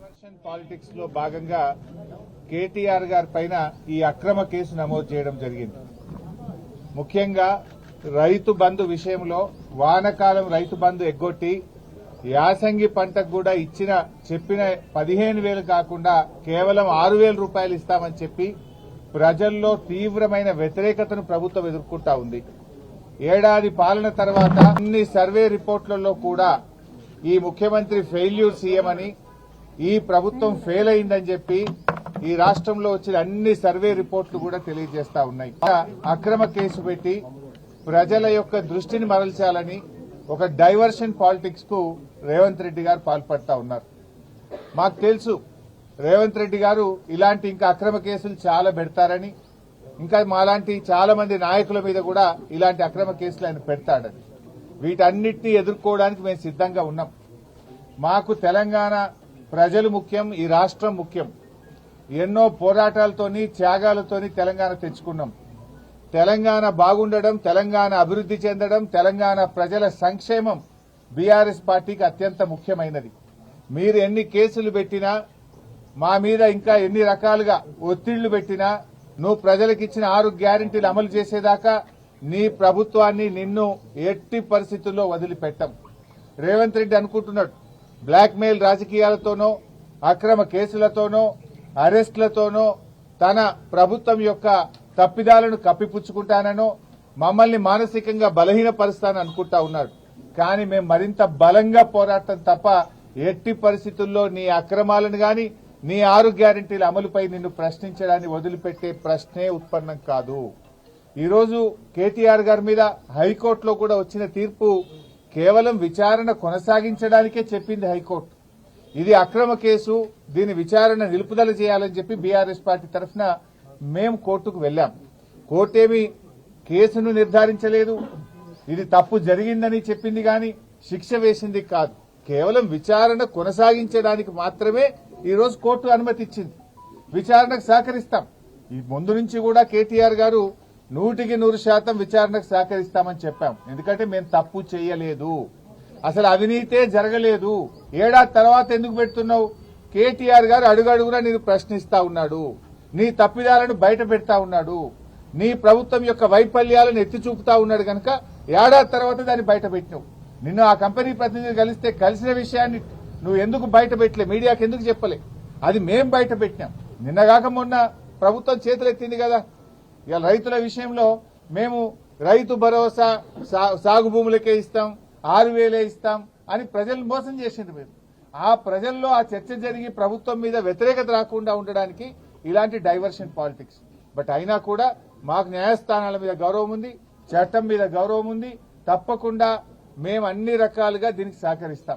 Diversion politics లో భాగంగా కేటీఆర్ గారి పైన ఈ అక్రమ కేసు నమోదు చేయడం జరిగింది. ముఖ్యంగా రైతు బంధు విషయంలో వానకాలం రైతు బంధు ఎగ్గొట్టి యాసంగి పంటకు కూడా చెప్పిన 15,000 కాకుండా కేవలం 6,000 రూపాయలు ఇస్తామని చెప్పి ప్రజల్లో తీవ్రమైన వ్యతిరేకతను ప్రభుత్వం ఎదుర్కొంటా ఉంది. ఏడాది పాలన తర్వాత అన్ని సర్వే రిపోర్టులలో కూడా ఈ ముఖ్యమంత్రి ఫెయిల్యూర్ సీఎం అని, ఈ ప్రభుత్వం ఫెయిల్ అయిందని చెప్పి ఈ రాష్ట్రంలో వచ్చిన అన్ని సర్వే రిపోర్టులు కూడా తెలియజేస్తా ఉన్నాయి. అక్రమ కేసు పెట్టి ప్రజల యొక్క దృష్టిని మరల్చాలని ఒక డైవర్షన్ పాలిటిక్స్ కు రేవంత్ రెడ్డి గారు పాల్పడతా ఉన్నారు. మాకు తెలుసు రేవంత్ రెడ్డి గారు ఇలాంటి ఇంకా అక్రమ కేసులు చాలా పెడతారని, ఇంకా మాలాంటి చాలా మంది నాయకుల మీద కూడా ఇలాంటి అక్రమ కేసులు ఆయన పెడతాడని. వీటన్నిటినీ ఎదుర్కోవడానికి మేము సిద్దంగా ఉన్నాం. మాకు తెలంగాణ ప్రజలు ముఖ్యం, ఈ రాష్ట్రం ముఖ్యం. ఎన్నో పోరాటాలతోని త్యాగాలతోని తెలంగాణ తెచ్చుకున్నాం. తెలంగాణ బాగుండడం, తెలంగాణ అభివృద్ది చెందడం, తెలంగాణ ప్రజల సంక్షేమం బీఆర్ఎస్ పార్టీకి అత్యంత ముఖ్యమైనది. మీరు ఎన్ని కేసులు పెట్టినా, మా మీద ఇంకా ఎన్ని రకాలుగా ఒత్తిళ్లు పెట్టినా, నువ్వు ప్రజలకిచ్చిన 6 గ్యారెంటీలు అమలు చేసేదాకా నీ ప్రభుత్వాన్ని నిన్ను ఎట్టి పరిస్థితుల్లో వదిలిపెట్టం. రేవంత్ రెడ్డి అనుకుంటున్నాడు బ్లాక్ మెయిల్ రాజకీయాలతోనో, అక్రమ కేసులతోనో, అరెస్టులతోనో తన ప్రభుత్వం యొక్క తప్పిదాలను కప్పిపుచ్చుకుంటానో, మమ్మల్ని మానసికంగా బలహీనపరుస్తానని అనుకుంటా ఉన్నాడు. కానీ మేము మరింత బలంగా పోరాటం తప్ప ఎట్టి పరిస్థితుల్లో నీ అక్రమాలను గాని, నీ 6 గ్యారెంటీల అమలుపై నిన్ను ప్రశ్నించడాన్ని వదిలిపెట్టే ప్రశ్నే ఉత్పన్నం కాదు. ఈరోజు కేటీఆర్ గారి మీద హైకోర్టులో కూడా వచ్చిన తీర్పు కేవలం విచారణ కొనసాగించడానికే చెప్పింది హైకోర్టు. ఇది అక్రమ కేసు, దీని విచారణ నిలుపుదల చేయాలని చెప్పి బీఆర్ఎస్ పార్టీ తరఫున మేము కోర్టుకు వెళ్లాం. కోర్టేమి కేసును నిర్ధారించలేదు, ఇది తప్పు జరిగిందని చెప్పింది గాని శిక్ష వేసింది కాదు. కేవలం విచారణ కొనసాగించడానికి మాత్రమే ఈరోజు కోర్టు అనుమతి ఇచ్చింది. విచారణకు సహకరిస్తాం. ఈ ముందు నుంచి కూడా కేటీఆర్ గారు 100% విచారణకు సహకరిస్తామని చెప్పాం. ఎందుకంటే మేము తప్పు చేయలేదు, అసలు అవినీతే జరగలేదు. ఏడాది తర్వాత ఎందుకు పెడుతున్నావు? కేటీఆర్ గారు అడుగడుగునా నేను ప్రశ్నిస్తా ఉన్నాడు, నీ తప్పిదాలను బయట పెడతా ఉన్నాడు, నీ ప్రభుత్వం యొక్క వైఫల్యాలను ఎత్తి చూపుతా ఉన్నాడు. కనుక ఏడాది తర్వాత దాన్ని బయట పెట్టినావు. నిన్ను ఆ కంపెనీ ప్రతినిధులు కలిసిన విషయాన్ని నువ్వు ఎందుకు బయట పెట్టలే, మీడియాకి ఎందుకు చెప్పలే? అది మేం బయట పెట్టినాం. నిన్నగాక మొన్న ప్రభుత్వం చేతులెత్తింది కదా. ఇవాళ రైతుల విషయంలో మేము రైతు భరోసా సాగు భూములకే ఇస్తాం, 6,000 ఇస్తాం అని ప్రజలను మోసం చేసింది. మీరు ఆ ప్రజల్లో ఆ చర్చ జరిగి ప్రభుత్వం మీద వ్యతిరేకత రాకుండా ఉండడానికి ఇలాంటి డైవర్షన్ పాలిటిక్స్. బట్ అయినా కూడా మాకు న్యాయస్థానాల మీద గౌరవం ఉంది, చట్టం మీద గౌరవం ఉంది. తప్పకుండా మేము అన్ని రకాలుగా దీనికి సహకరిస్తాం.